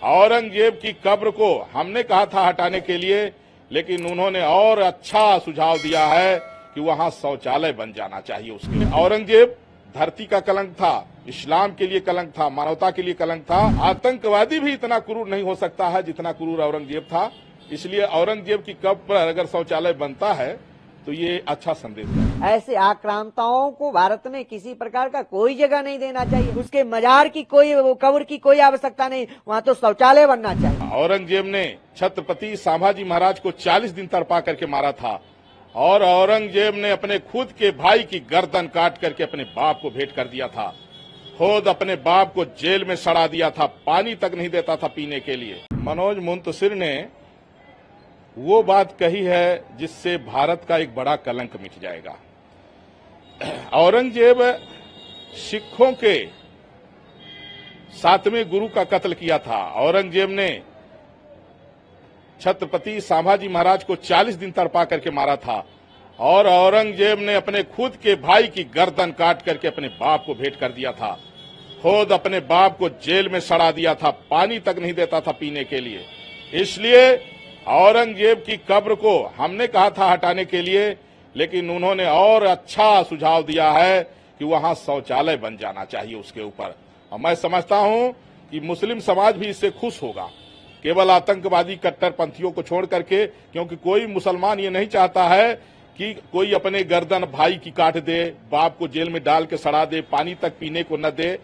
औरंगजेब की कब्र को हमने कहा था हटाने के लिए, लेकिन उन्होंने और अच्छा सुझाव दिया है कि वहां शौचालय बन जाना चाहिए उसके लिए। औरंगजेब धरती का कलंक था, इस्लाम के लिए कलंक था, मानवता के लिए कलंक था। आतंकवादी भी इतना क्रूर नहीं हो सकता है जितना क्रूर औरंगजेब था। इसलिए औरंगजेब की कब्र पर अगर शौचालय बनता है तो ये अच्छा संदेश है। ऐसे आक्रांताओं को भारत में किसी प्रकार का कोई जगह नहीं देना चाहिए। उसके मजार की कोई, कब्र की कोई आवश्यकता नहीं, वहाँ तो शौचालय बनना चाहिए। औरंगजेब ने छत्रपति संभाजी महाराज को 40 दिन तड़पा करके मारा था और औरंगजेब ने अपने खुद के भाई की गर्दन काट करके अपने बाप को भेंट कर दिया था। खुद अपने बाप को जेल में सड़ा दिया था, पानी तक नहीं देता था पीने के लिए। मनोज मुंतशिर ने वो बात कही है जिससे भारत का एक बड़ा कलंक मिट जाएगा। औरंगजेब सिखों के 7वें गुरु का कत्ल किया था। औरंगजेब ने छत्रपति संभाजी महाराज को 40 दिन तड़पा करके मारा था और औरंगजेब ने अपने खुद के भाई की गर्दन काट करके अपने बाप को भेंट कर दिया था। खुद अपने बाप को जेल में सड़ा दिया था, पानी तक नहीं देता था पीने के लिए। इसलिए औरंगजेब की कब्र को हमने कहा था हटाने के लिए, लेकिन उन्होंने और अच्छा सुझाव दिया है कि वहां शौचालय बन जाना चाहिए उसके ऊपर। और मैं समझता हूं कि मुस्लिम समाज भी इससे खुश होगा, केवल आतंकवादी कट्टरपंथियों को छोड़ करके, क्योंकि कोई मुसलमान ये नहीं चाहता है कि कोई अपने गर्दन भाई की काट दे, बाप को जेल में डाल के सड़ा दे, पानी तक पीने को न दे।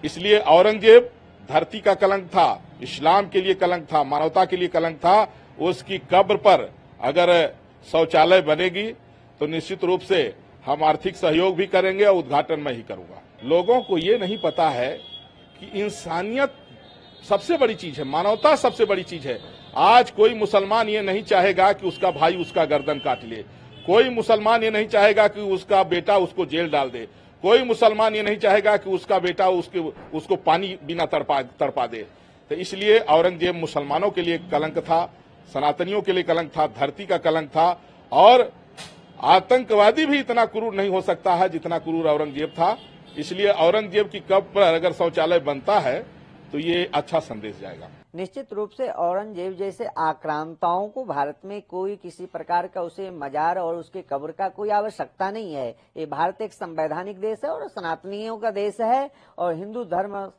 इसलिए औरंगजेब धरती का कलंक था, इस्लाम के लिए कलंक था, मानवता के लिए कलंक था। उसकी कब्र पर अगर शौचालय बनेगी तो निश्चित रूप से हम आर्थिक सहयोग भी करेंगे और उद्घाटन मैं ही करूंगा। लोगों को ये नहीं पता है कि इंसानियत सबसे बड़ी चीज है, मानवता सबसे बड़ी चीज है। आज कोई मुसलमान ये नहीं चाहेगा कि उसका भाई उसका गर्दन काट ले, कोई मुसलमान ये नहीं चाहेगा कि उसका बेटा उसको जेल डाल दे, कोई मुसलमान ये नहीं चाहेगा कि उसका बेटा उसको पानी बिना तड़पा दे। तो इसलिए औरंगजेब मुसलमानों के लिए कलंक था, सनातनियों के लिए कलंक था, धरती का कलंक था। और आतंकवादी भी इतना क्रूर नहीं हो सकता है जितना क्रूर औरंगजेब था। इसलिए औरंगजेब की कब्र पर अगर शौचालय बनता है तो ये अच्छा संदेश जाएगा। निश्चित रूप से औरंगजेब जैसे आक्रांताओं को भारत में कोई किसी प्रकार का उसे मजार और उसके कब्र का कोई आवश्यकता नहीं है। ये भारत एक संवैधानिक देश है और सनातनियों का देश है और हिंदू धर्म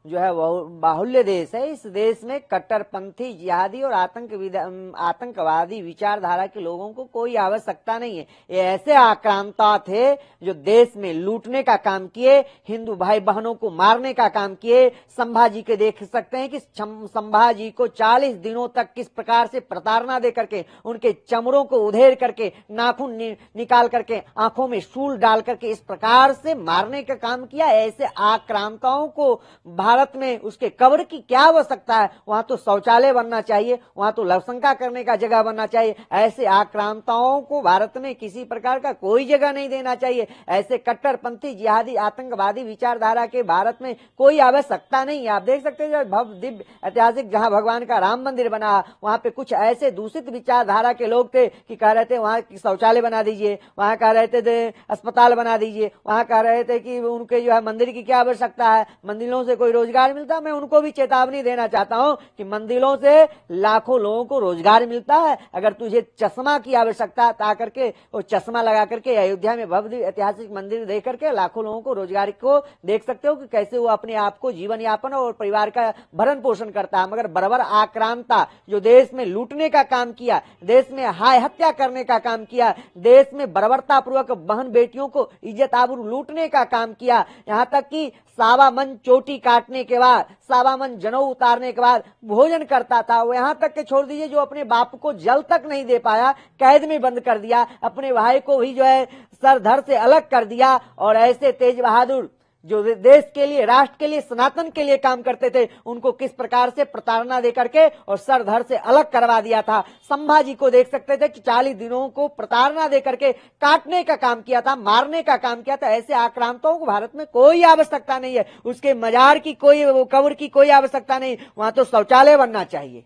जो है वो बाहुल्य देश है। इस देश में कट्टरपंथी, जिहादी और आतंकवादी विचारधारा के लोगों को कोई आवश्यकता नहीं है। ये ऐसे आक्रांता थे जो देश में लूटने का काम किए, हिंदू भाई बहनों को मारने का काम किए। संभाजी के देख सकते हैं कि संभाजी को 40 दिनों तक किस प्रकार से प्रताड़ना दे करके, उनके चमड़ों को उधेड़ करके, नाखून निकाल करके, आंखों में शूल डाल करके इस प्रकार से मारने का काम किया। ऐसे आक्रांताओं को भारत में उसके कब्र की क्या आवश्यकता है? वहां तो शौचालय बनना चाहिए, वहां तो लवशंका करने का जगह बनना चाहिए। ऐसे आक्रांताओं को भारत में किसी प्रकार का कोई जगह नहीं देना चाहिए। ऐसे कट्टरपंथी, जिहादी, आतंकवादी विचारधारा के भारत में कोई आवश्यकता नहीं है। आप देख सकते हैं भव्य दिव्य ऐतिहासिक जहां भगवान का राम मंदिर बना, वहां पे कुछ ऐसे दूषित विचारधारा के लोग थे कि कह रहे थे वहां शौचालय बना दीजिए, वहां कह रहे थे अस्पताल बना दीजिए, वहां कह रहे थे कि उनके जो है मंदिर की क्या आवश्यकता है, मंदिरों से कोई रोजगार मिलता। मैं उनको भी चेतावनी देना चाहता हूं कि मंदिरों से लाखों लोगों को रोजगार मिलता है। अगर तुझे चश्मा की आवश्यकता है, ता करके वो चश्मा लगा करके अयोध्या में भव्य ऐतिहासिक मंदिर देख करके लाखों लोगों को रोजगार को देख सकते हो कि कैसे वो अपने आप को जीवन यापन और परिवार का भरण पोषण करता है। मगर बराबर आक्रांता जो देश में लूटने का काम किया, देश में हाय हत्या करने का काम किया, देश में बर्बरता पूर्वक बहन बेटियों को इज्जत आबरू लूटने का काम किया, यहाँ तक कि सावा मन चोटी काटने के बाद, सावा मन जनेऊ उतारने के बाद भोजन करता था। वो यहाँ तक के छोड़ दीजिए जो अपने बाप को जल तक नहीं दे पाया, कैद में बंद कर दिया, अपने भाई को भी जो है सर धड़ से अलग कर दिया। और ऐसे तेज बहादुर जो देश के लिए, राष्ट्र के लिए, सनातन के लिए काम करते थे, उनको किस प्रकार से प्रताड़ना दे करके और सर धड़ से अलग करवा दिया था। संभाजी को देख सकते थे कि 40 दिनों को प्रताड़ना दे करके काटने का काम किया था, मारने का काम किया था। ऐसे आक्रांतों को भारत में कोई आवश्यकता नहीं है। उसके मजार की कोई, कब्र की कोई आवश्यकता नहीं, वहां तो शौचालय बनना चाहिए।